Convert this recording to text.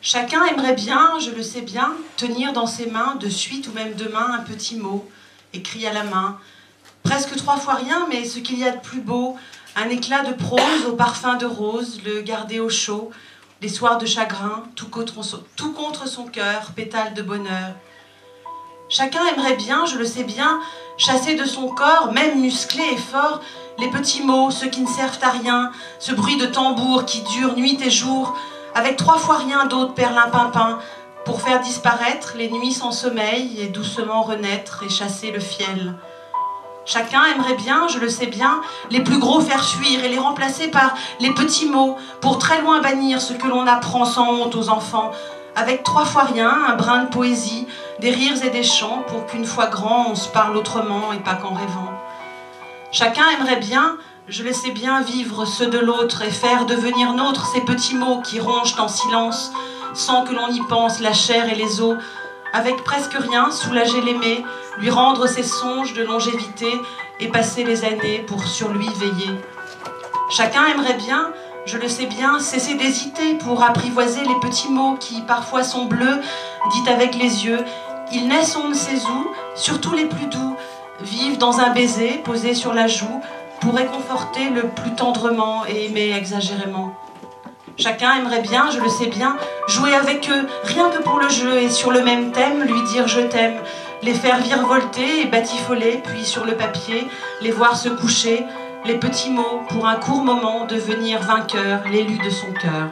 Chacun aimerait bien, je le sais bien, tenir dans ses mains, de suite ou même de main, un petit mot, écrit à la main. Presque 3 fois rien, mais ce qu'il y a de plus beau, un éclat de prose au parfum de rose, le garder au chaud, les soirs de chagrin, tout contre son cœur, pétale de bonheur. Chacun aimerait bien, je le sais bien, chasser de son corps, même musclé et fort, les petits mots, ceux qui ne servent à rien, ce bruit de tambour qui dure nuit et jour, avec 3 fois rien d'autre perlimpinpin, pour faire disparaître les nuits sans sommeil et doucement renaître et chasser le fiel. Chacun aimerait bien, je le sais bien, les plus gros faire fuir et les remplacer par les petits mots, pour très loin bannir ce que l'on apprend sans honte aux enfants, avec 3 fois rien, un brin de poésie, des rires et des chants, pour qu'une fois grand, on se parle autrement et pas qu'en rêvant. Chacun aimerait bien, je le sais bien, vivre ceux de l'autre et faire devenir nôtres ces petits mots qui rongent en silence, sans que l'on y pense, la chair et les os, avec presque rien, soulager l'aimé, lui rendre ses songes de longévité et passer les années pour sur lui veiller. Chacun aimerait bien, je le sais bien, cesser d'hésiter pour apprivoiser les petits mots qui parfois sont bleus, dits avec les yeux. Ils naissent on ne sait où, surtout les plus doux, vivent dans un baiser posé sur la joue pour réconforter le plus tendrement et aimer exagérément. Chacun aimerait bien, je le sais bien, jouer avec eux, rien que pour le jeu et sur le même thème, lui dire je t'aime, les faire virevolter et batifoler, puis sur le papier, les voir se coucher, les petits mots, pour un court moment devenir vainqueur, l'élu de son cœur.